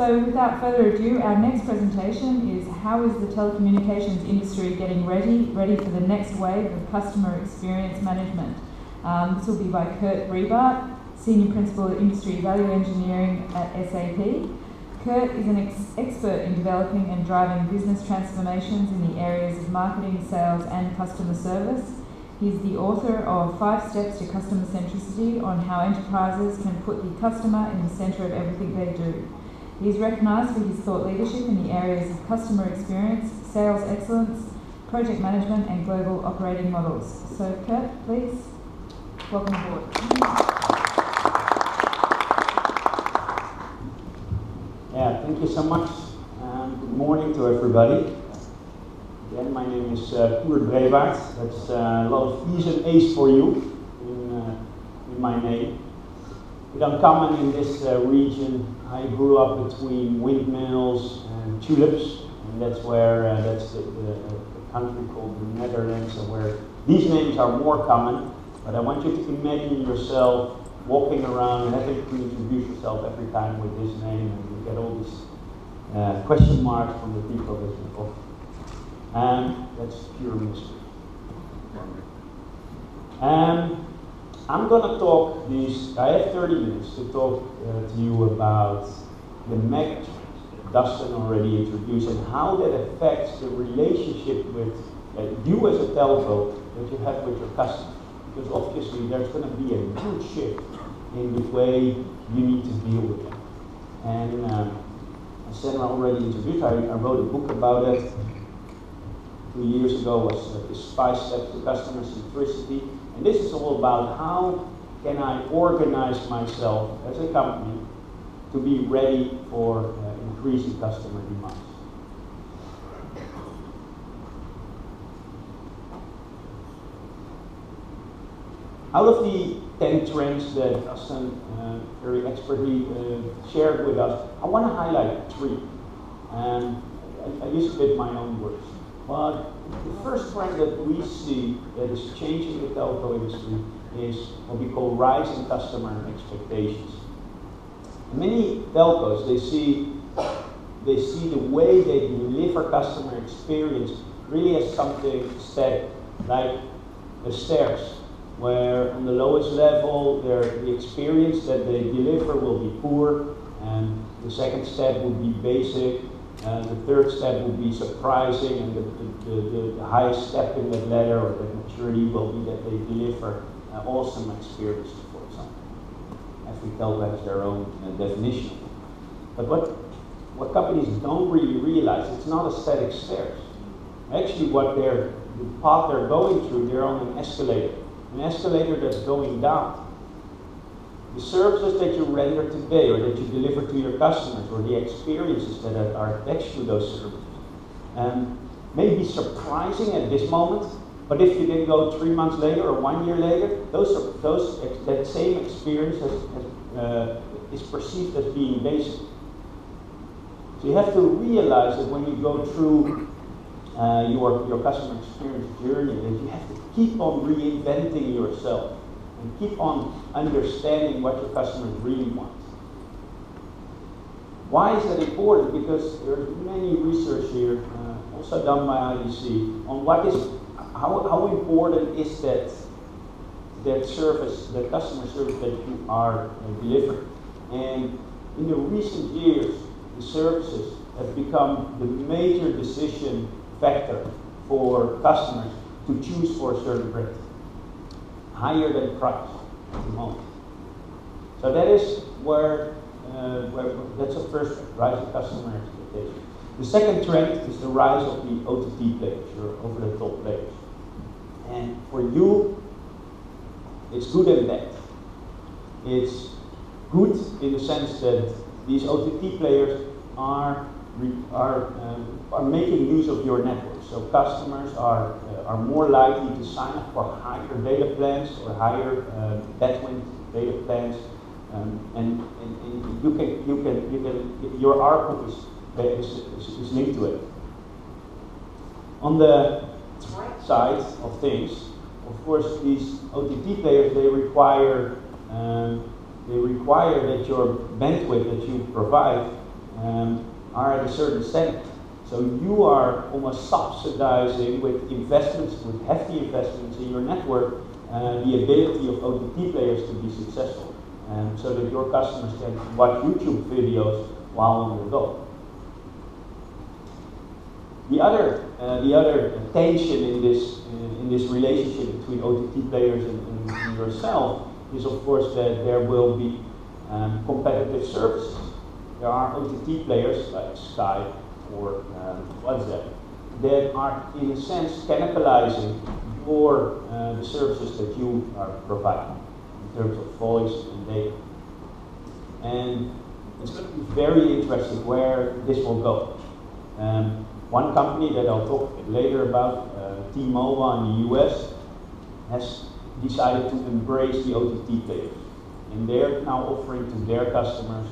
So without further ado, our next presentation is how is the telecommunications industry getting ready for the next wave of customer experience management. This will be by Kurt Breitbart, Senior Principal of Industry Value Engineering at SAP. Kurt is an expert in developing and driving business transformations in the areas of marketing, sales and customer service. He's the author of 5 Steps to Customer Centricity on how enterprises can put the customer in the centre of everything they do. He is recognised for his thought leadership in the areas of customer experience, sales excellence, project management and global operating models. So Kurt, please, welcome aboard. Yeah, thank you so much. Good morning to everybody. Again, my name is Kurt Breitbart. That's a lot of E's and A's for you in my name. It's uncommon in this region. I grew up between windmills and tulips, and that's where that's the country called the Netherlands, and where these names are more common. But I want you to imagine yourself walking around and having to introduce yourself every time with this name, and you get all these question marks from the people that you talk to. That's pure mystery. I'm going to talk I have 30 minutes to talk to you about the megatrends that Dustin already introduced and how that affects the relationship with you as a telco that you have with your customers. Because obviously there's going to be a huge shift in the way you need to deal with them. And as Sandra already introduced, I wrote a book about it 2 years ago, was the 5 Steps to Customer Centricity. And this is all about how can I organize myself as a company to be ready for increasing customer demands. Out of the 10 trends that Dustin very expertly shared with us, I want to highlight 3. And I use a bit my own words. But the first trend that we see that is changing the telco industry is what we call rising customer expectations. Many telcos, they see the way they deliver customer experience really as something static, like the stairs, where on the lowest level the experience that they deliver will be poor, and the second step would be basic, and the third step would be surprising, and the highest step in that ladder or that maturity will be that they deliver awesome experiences, for example. Every telco has their own definition. But what companies don't really realize, it's not a static stairs. Actually, the path they're going through, they're on an escalator that's going down. The services that you render today or that you deliver to your customers or the experiences that are attached to those services may be surprising at this moment, but if you then go 3 months later or 1 year later, that same experience is perceived as being basic. So you have to realize that when you go through your customer experience journey, that you have to keep on reinventing yourself and keep on understanding what your customers really want. Why is that important? Because there's many research here, also done by IDC, on how important is that service, that customer service that you are delivering. And in the recent years, the services have become the major decision factor for customers to choose for a certain brand, higher than price at the moment. So that is where that's the first rise of customer expectation. The second trend is the rise of the OTT players, or over-the-top players. And for you, it's good and bad. It's good in the sense that these OTT players are making use of your network. So customers are more likely to sign up for higher data plans or higher bandwidth data plans, and your ARPU is linked to it. On the threat side of things, of course, these OTT players, they require that your bandwidth that you provide are at a certain standard. So you are almost subsidizing with investments, with hefty investments in your network, the ability of OTT players to be successful, so that your customers can watch YouTube videos while on the go. The other tension in this relationship between OTT players and yourself is, of course, that there will be competitive services. There are OTT players like Skype or WhatsApp that are, in a sense, cannibalizing the services that you are providing in terms of voice and data. And it's going to be very interesting where this will go. One company that I'll talk later about, T-Mobile in the US, has decided to embrace the OTT players. And they're now offering to their customers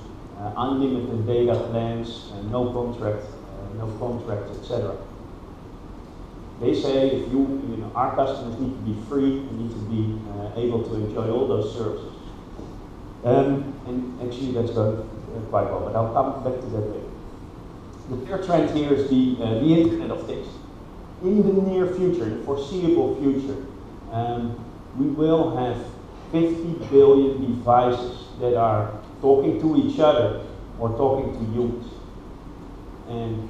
unlimited data plans, no contracts, etc. They say if our customers need to be free, we need to be able to enjoy all those services. And actually that's going quite well, but I'll come back to that later. The third trend here is the Internet of Things. In the near future, in the foreseeable future, we will have 50 billion devices that are talking to each other or talking to humans. And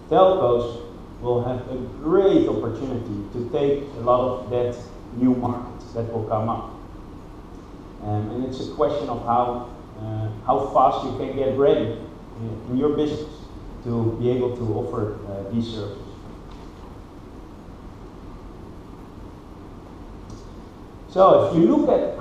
telcos will have a great opportunity to take a lot of that new market that will come up. And it's a question of how fast you can get ready in your business to be able to offer these services. So if you look at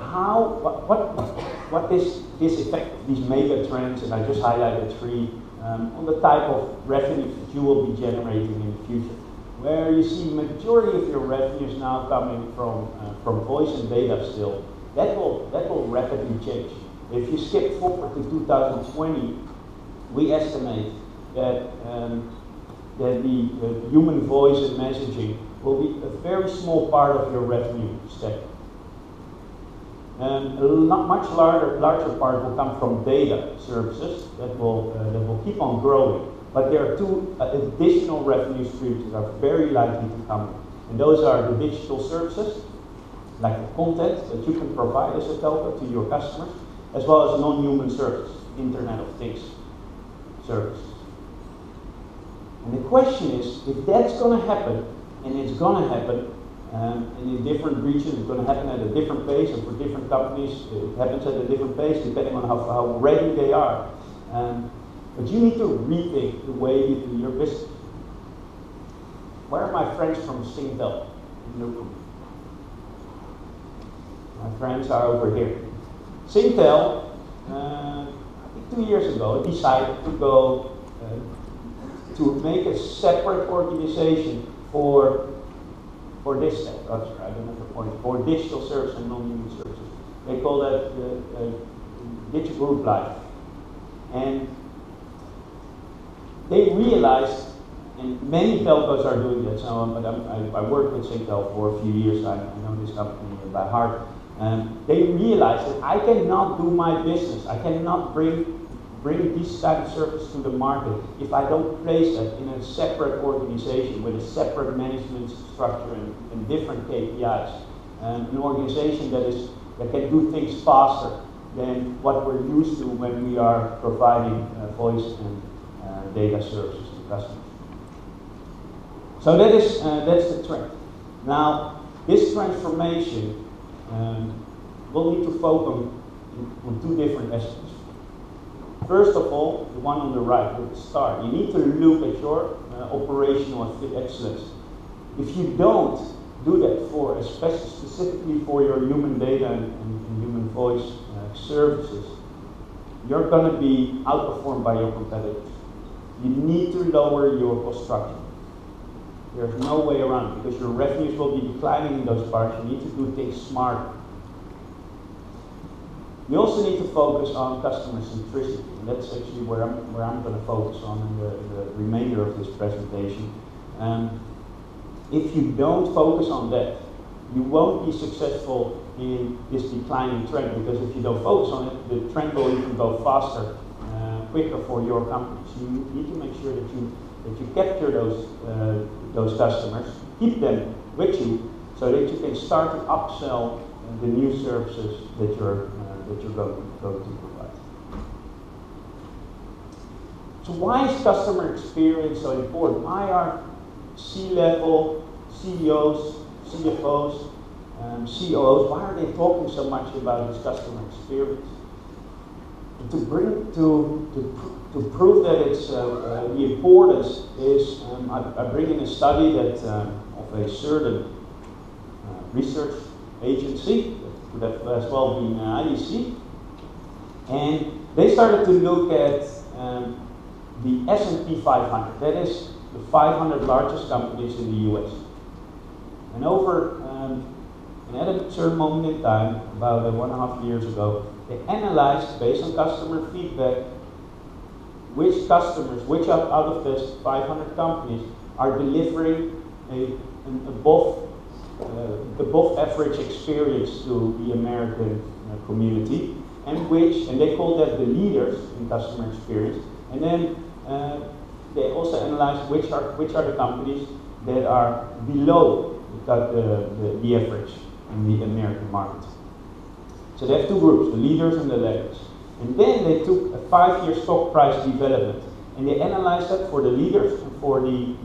what this effect, these mega trends, and I just highlighted three, on the type of revenues that you will be generating in the future, where you see majority of your revenues now coming from voice and data still, that will rapidly change. If you skip forward to 2020, we estimate that the human voice and messaging will be a very small part of your revenue stack. And a much larger part will come from data services that will keep on growing. But there are two additional revenue streams that are very likely to come. And those are the digital services, like the content that you can provide as a telco to your customers, as well as non-human services, Internet of Things services. And the question is, if that's going to happen, and it's going to happen, and in different regions, it's going to happen at a different pace, and for different companies, it happens at a different pace, depending on how ready they are. But you need to rethink the way you do your business. Where are my friends from Singtel in the room? My friends are over here. Singtel, I think 2 years ago, decided to go to make a separate organization for this, I don't know the point, for digital service and non-human services. They call that Digital Group Life. And they realized, and many telcos are doing that, so I worked with Singtel for a few years, I know this company by heart. They realized that I cannot do my business, I cannot bring these type of services to the market if I don't place that in a separate organization with a separate management structure and different KPIs. An organization that can do things faster than what we're used to when we are providing voice and data services to customers. So that's the trend. Now, this transformation will need to focus on two different aspects. First of all, the one on the right, with the star. You need to look at your operational excellence. If you don't do that especially specifically for your human data and human voice services, you're going to be outperformed by your competitors. You need to lower your cost structure. There's no way around it, because your revenues will be declining in those parts. You need to do things smarter. We also need to focus on customer centricity, and that's actually where I'm going to focus on in the remainder of this presentation. If you don't focus on that, you won't be successful in this declining trend, because if you don't focus on it, the trend will even go faster quicker for your company. So you need to make sure that you capture those customers, keep them with you, so that you can start to upsell the new services that you're going to provide. So why is customer experience so important? Why are C-level, CEOs, CFOs, COOs, why are they talking so much about this customer experience? And to prove that it's the importance is, I bring in a study that of a certain research agency, that could have as well been IDC, and they started to look at the S&P 500. That is the 500 largest companies in the US. And at a certain moment in time, about 1.5 years ago, they analyzed, based on customer feedback, which customers, which out of these 500 companies are delivering an above average experience to the American community, and they call that the leaders in customer experience. And then they also analyzed which are the companies that are below the average in the American market. So they have two groups, the leaders and the laggards. And then they took a 5-year stock price development, and they analyzed that for the leaders and for the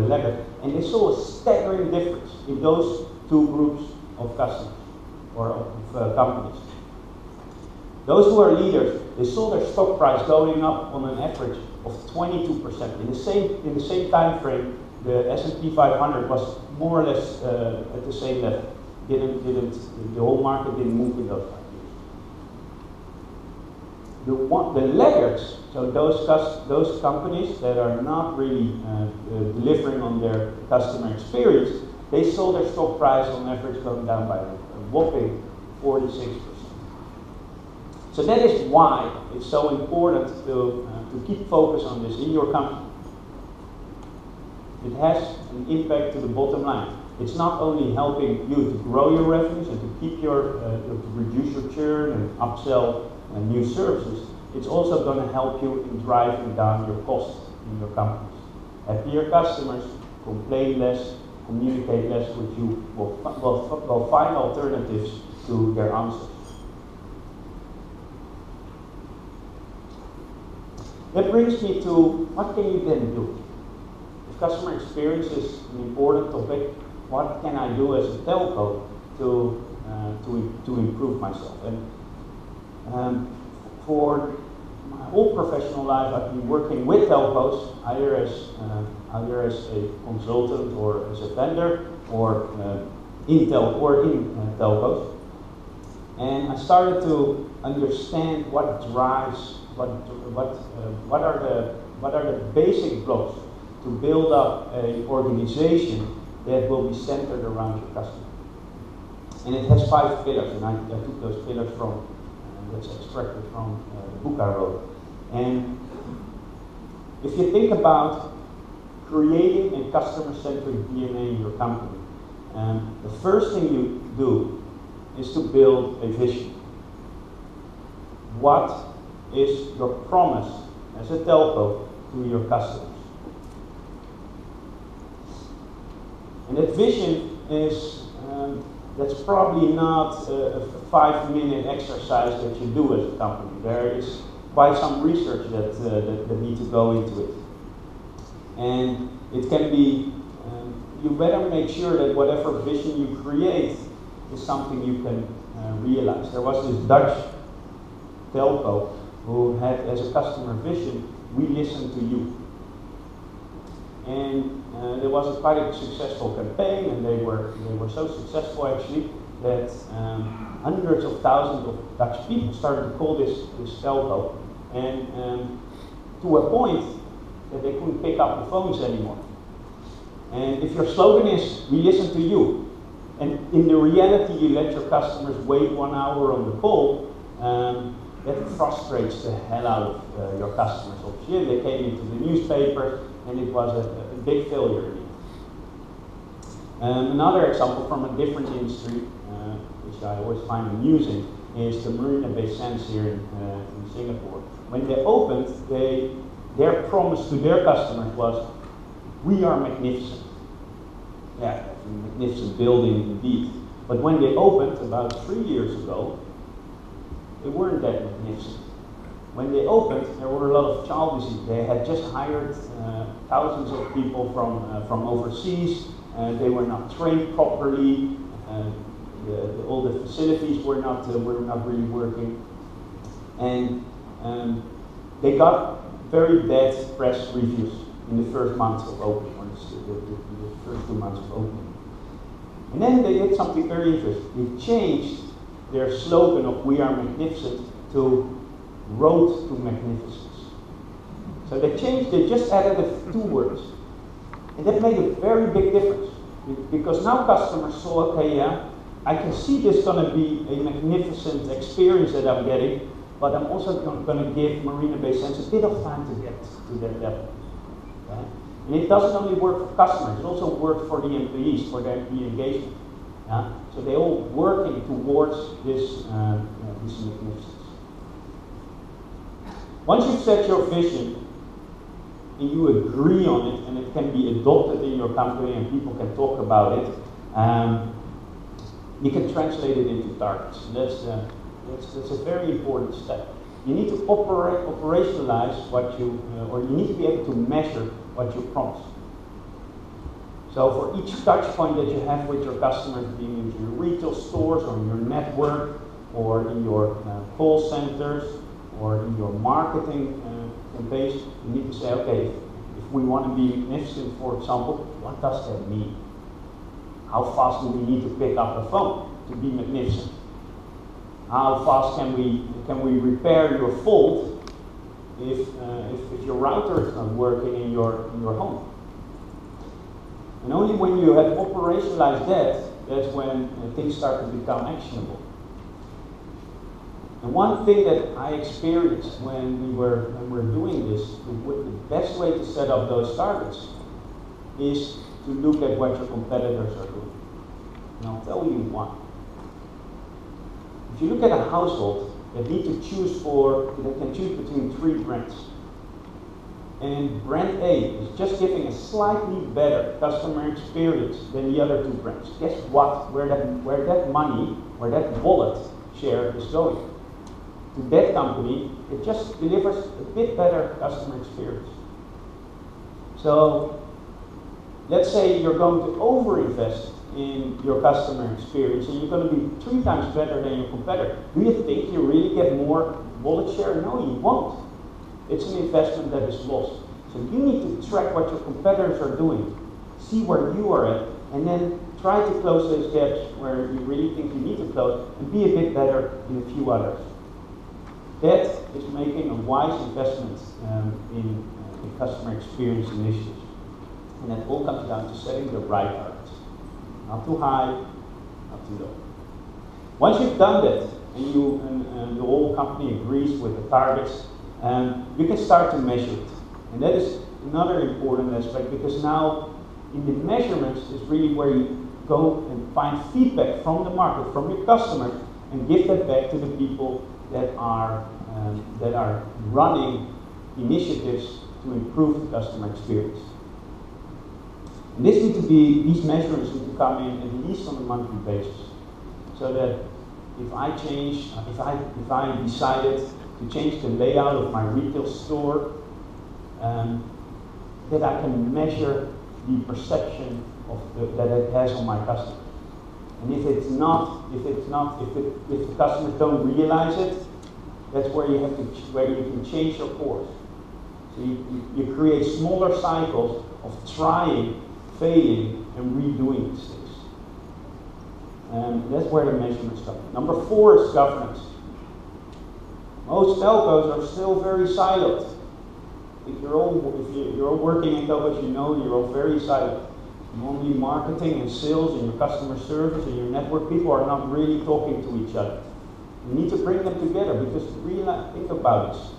laggards. And they saw a staggering difference in those two groups of customers or of companies. Those who are leaders, they saw their stock price going up on an average of 22%. In the same time frame, the S&P 500 was more or less at the same level. The whole market didn't move in those 5 years. The laggards, so those companies that are not really delivering on their customer experience, they saw their stock price on average going down by a whopping 46%. So that is why it's so important to keep focus on this in your company. It has an impact to the bottom line. It's not only helping you to grow your revenues and to keep to reduce your churn and upsell new services. It's also going to help you in driving down your costs in your companies. Happier customers complain less, communicate less with you, will find alternatives to their answers. That brings me to what can you then do? If customer experience is an important topic, what can I do as a telco to improve myself? And for my whole professional life, I've been working with telcos, either as a consultant or as a vendor, or in telcos. And I started to understand what drives, what are the basic blocks to build up an organization that will be centered around your customer. And it has 5 pillars, and I took those pillars from, that's extracted from the book I wrote. And if you think about creating a customer-centric DNA in your company, the first thing you do is to build a vision. What is your promise as a telco to your customers? And that vision is, that's probably not a 5-minute exercise that you do as a company. There is quite some research that needs to go into it. And it can be, you better make sure that whatever vision you create is something you can realize. There was this Dutch telco who had as a customer vision, we listen to you. And there was quite a successful campaign, and they were so successful actually that hundreds of thousands of Dutch people started to call this telco, and to a point that they couldn't pick up the phones anymore. And if your slogan is "we listen to you," and in the reality you let your customers wait 1 hour on the call, that frustrates the hell out of your customers. Obviously, they came into the newspaper, and it was a big failure. Another example from a different industry, which I always find amusing, is the Marina Bay Sands here in Singapore. when they opened, their promise to their customers was, we are magnificent. Yeah, that's a magnificent building indeed. But when they opened about 3 years ago, they weren't that magnificent. When they opened, there were a lot of child disease. They had just hired thousands of people from overseas, and they were not trained properly. All the facilities were not really working, and they got very bad press reviews in the first months of opening, or the first 2 months of opening. And then they did something very interesting. They changed their slogan of "We are magnificent" to "Road to Magnificence." So they just added 2 words, and that made a very big difference, because now customers saw, okay, yeah, I can see this going to be a magnificent experience that I'm getting, but I'm also going to give Marina Bay Sands a bit of time to get to that level. Okay? And it doesn't only work for customers, it also works for the employees, for their employee engagement. Yeah? So they're all working towards this magnificence. Once you've set your vision and you agree on it, and it can be adopted in your company and people can talk about it, you can translate it into targets. That's a very important step. You need to operationalize what you, or you need to be able to measure what you promise. So for each touch point that you have with your customers, being in your retail stores or in your network or in your call centers or in your marketing campaigns, you need to say, okay, if we want to be magnificent, for example, what does that mean? How fast do we need to pick up a phone to be magnificent? How fast can we repair your fault if your router is not working in your home? And only when you have operationalized that's when things start to become actionable. And one thing that I experienced when we were doing this, the best way to set up those targets is to look at what your competitors are doing. And I'll tell you why. If you look at a household, they can choose between 3 brands. And brand A is just giving a slightly better customer experience than the other 2 brands. Guess what? Where that money, where that wallet share is going. To that company, it just delivers a bit better customer experience. So let's say you're going to overinvest in your customer experience and you're going to be 3 times better than your competitor. Do you think you really get more wallet share? No, you won't. It's an investment that is lost. So you need to track what your competitors are doing, see where you are at, and then try to close those gaps where you really think you need to close and be a bit better in a few others. That is making a wise investment in customer experience initiatives. And that all comes down to setting the right targets. Not too high, not too low. Once you've done that, and the whole company agrees with the targets, you can start to measure it. And that is another important aspect, because now in the measurements is really where you go and find feedback from the market, from your customers, and give that back to the people that are running initiatives to improve the customer experience. And these measurements need to come in at least on a monthly basis, so that if I decided to change the layout of my retail store, that I can measure the perception that it has on my customers. And if the customers don't realize it, that's where you can change your course. So you create smaller cycles of trying, failing, and redoing these things. And that's where the measurements come. Number 4 is governance. Most telcos are still very siloed. If you're all working in telcos, you know you're all very siloed. Normally marketing and sales and your customer service and your network people are not really talking to each other. You need to bring them together, because really think about this.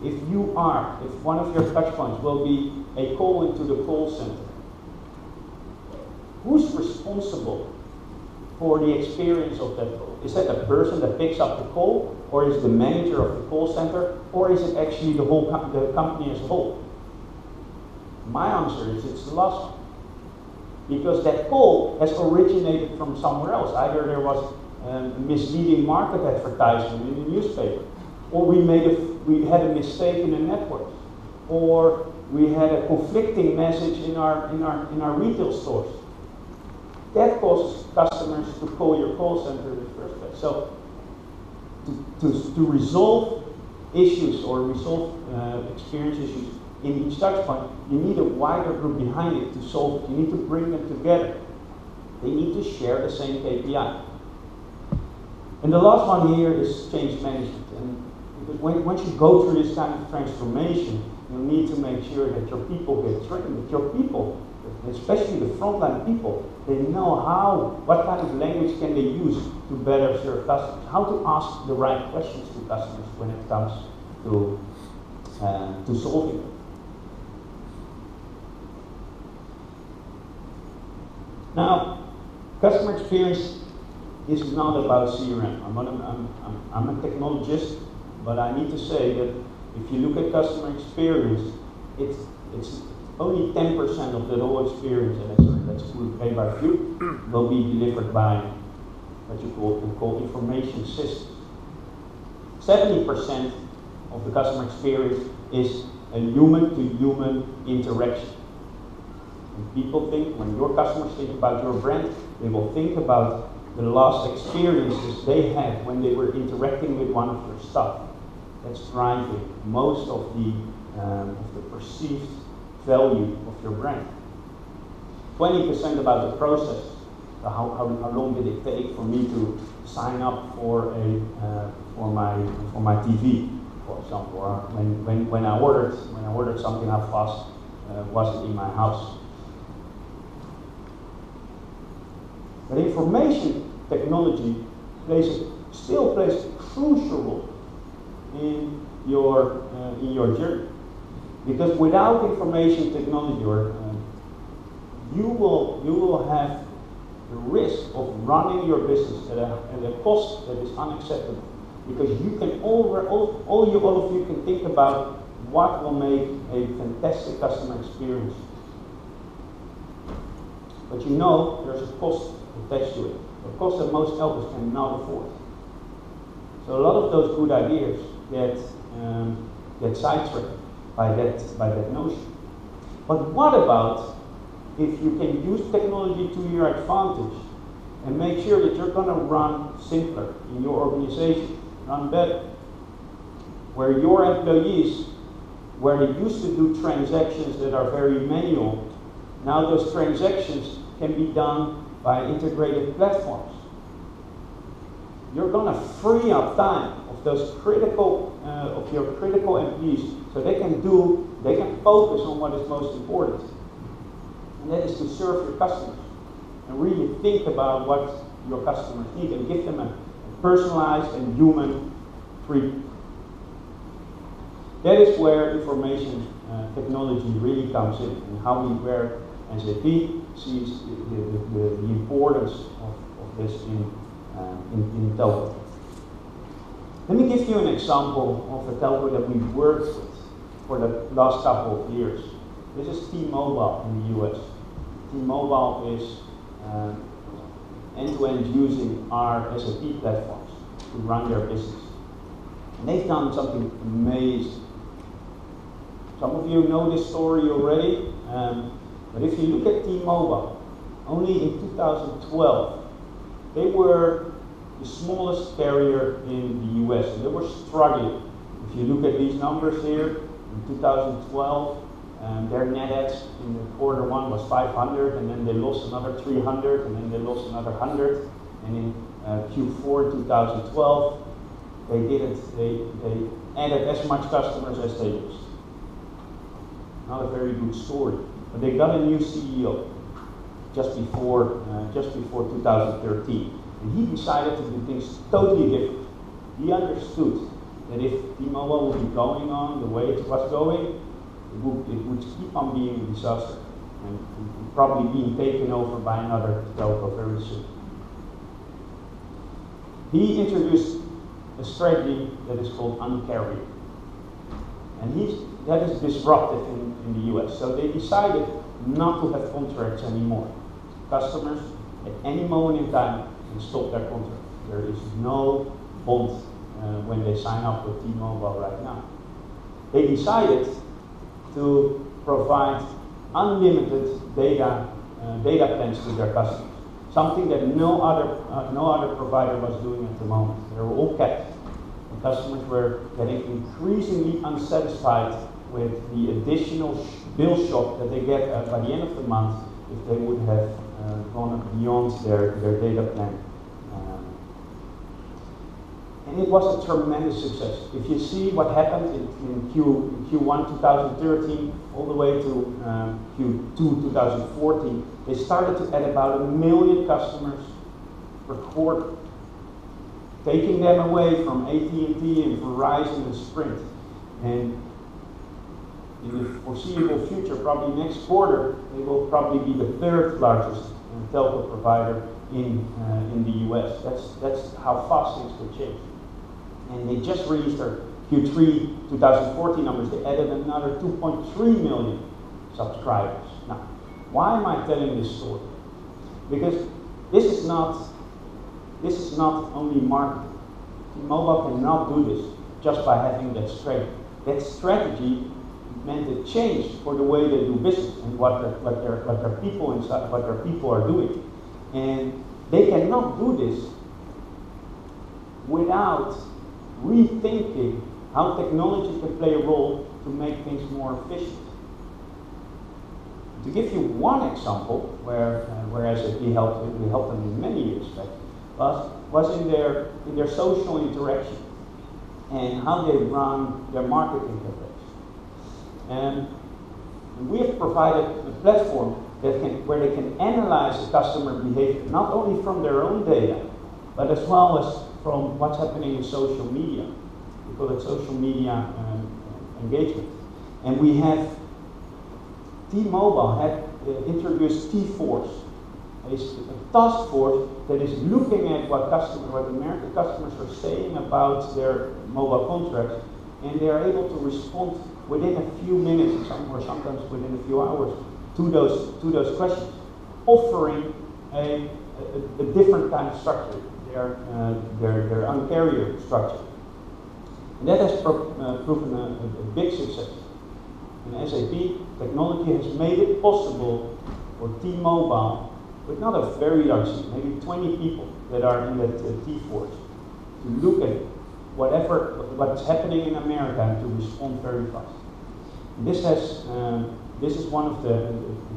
If one of your touch points will be a call into the call center, who's responsible for the experience of that call? Is that the person that picks up the call, or is it the manager of the call center, or is it actually the whole the company as a whole? My answer is it's the last one. Because that call has originated from somewhere else. Either there was a misleading market advertisement in the newspaper, or we had a mistake in the network, or we had a conflicting message in our retail stores. That causes customers to call your call center in the first place. So to resolve issues or resolve experience issues in each touch point, you need a wider group behind it to solve it. You need to bring them together. They need to share the same KPI. And the last one here is change management. And because once you go through this kind of transformation, you need to make sure that your people get trained, that your people, especially the frontline people, they know what kind of language can they use to better serve customers, how to ask the right questions to customers when it comes to solving them. Now, customer experience is not about CRM. I'm a technologist, but I need to say that if you look at customer experience, it's only 10% of the whole experience, and that's pay by view, will be delivered by what you call information systems. 70% of the customer experience is a human-to-human interaction. When your customers think about your brand, they will think about the last experiences they had when they were interacting with one of your staff. That's driving most of the perceived value of your brand. 20% about the process. So how long did it take for me to sign up for my TV, for example, or when I ordered something, how fast was it in my house? But information technology still plays a crucial role in your journey, because without information technology, you will have the risk of running your business at a cost that is unacceptable, because all of you can think about what will make a fantastic customer experience, but you know there's a cost attached to it, a cost that most helpers cannot afford. So a lot of those good ideas get sidetracked by that notion. But what about if you can use technology to your advantage and make sure that you're going to run simpler in your organization, run better, where your employees, where they used to do transactions that are very manual, now those transactions can be done by integrated platforms. You're going to free up time of those of your critical employees, so they can focus on what is most important, and that is to serve your customers and really think about what your customers need and give them a personalized and human treatment. That is where information technology really comes in, and where SAP sees the importance of this in telco. Let me give you an example of a telco that we've worked with for the last couple of years. This is T-Mobile in the US. T-Mobile is end-to-end using our SAP platforms to run their business. And they've done something amazing. Some of you know this story already, but if you look at T-Mobile, only in 2012, they were the smallest carrier in the US, and they were struggling. If you look at these numbers here, in 2012, their net adds in the quarter one was 500, and then they lost another 300, and then they lost another 100, and in Q4 2012, they added as much customers as they lost. Not a very good story, but they got a new CEO just before 2013. And he decided to do things totally different. He understood that if T-Mobile would be going on the way it was going, it would keep on being a disaster and probably being taken over by another telco very soon. he introduced a strategy that is called Un-carrier. And that is disruptive in the US. So they decided not to have contracts anymore. Customers at any moment in time can stop their contract. There is no bond when they sign up with T-Mobile right now. They decided to provide unlimited data plans to their customers, something that no other provider was doing at the moment. They were all capped. And customers were getting increasingly unsatisfied with the additional bill shock that they get by the end of the month if they would have gone beyond their data plan. And it was a tremendous success. If you see what happened in Q1 2013 all the way to Q2 2014, they started to add about 1 million customers per quarter, taking them away from AT&T and Verizon and Sprint. And in the foreseeable future, probably next quarter, they will probably be the third largest telco provider in the US. That's how fast things will change. And they just released their Q3 2014 numbers. They added another 2.3 million subscribers. Now, why am I telling this story? Because this is not only marketing. T-Mobile cannot do this just by having that strategy. That strategy meant a change for the way they do business and what their people are doing. And they cannot do this without rethinking how technology can play a role to make things more efficient. To give you one example, where SAP we helped them in many respects, was in their social interaction and how they run their marketing campaigns. And we have provided a platform where they can analyze the customer behavior, not only from their own data, but as well as from what's happening in social media. We call it social media engagement. And we have, T-Mobile had introduced T-Force, a task force that is looking at what American customers are saying about their mobile contracts, and they are able to respond within a few minutes, or sometimes within a few hours, to those questions, offering a different kind of structure, their Un-carrier structure. And that has proven a big success. And SAP technology has made it possible for T-Mobile, with not a very large team, maybe 20 people that are in that T-Force, to look at what's happening in America and to respond very fast. And this is one of the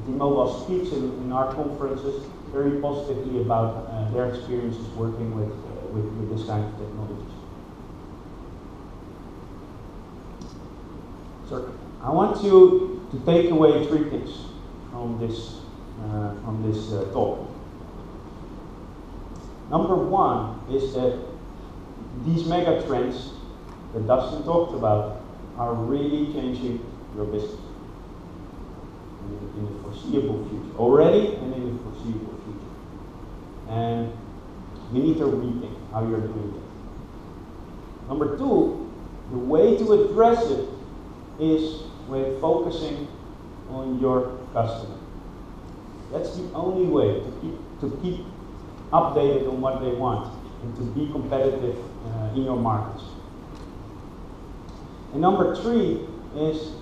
T-Mobile speaks in our conferences very positively about their experiences working with this kind of technologies. So I want you to take away 3 things from this talk. Number 1 is that these mega trends that Dustin talked about are really changing your business in the foreseeable future, already and in the foreseeable future. And you need to rethink how you're doing it. Number 2, the way to address it is with focusing on your customer. That's the only way to keep updated on what they want and to be competitive in your markets. And number 3 is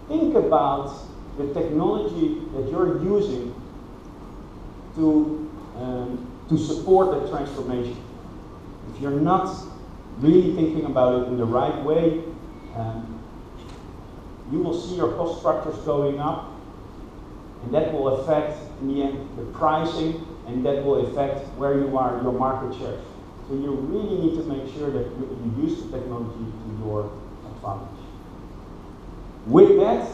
think about the technology that you're using to support that transformation. If you're not really thinking about it in the right way, you will see your cost structures going up, and that will affect, in the end, the pricing, and that will affect where you are, your market shares. So you really need to make sure that you use the technology to your advantage. With that,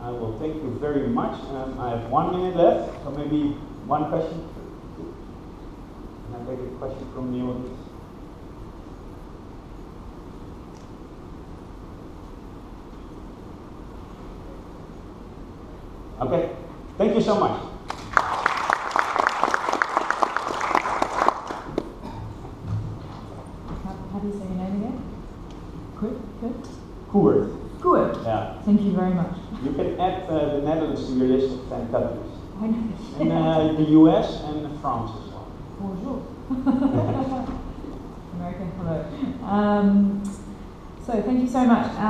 I will thank you very much. I have 1 minute left, so maybe one question. Can I take a question from the audience? Okay, thank you so much. Good. Good. Yeah. Thank you very much. You can add the Netherlands to your list of 10 countries. I know. And the US and France as well. Bonjour. America, hello. So thank you so much.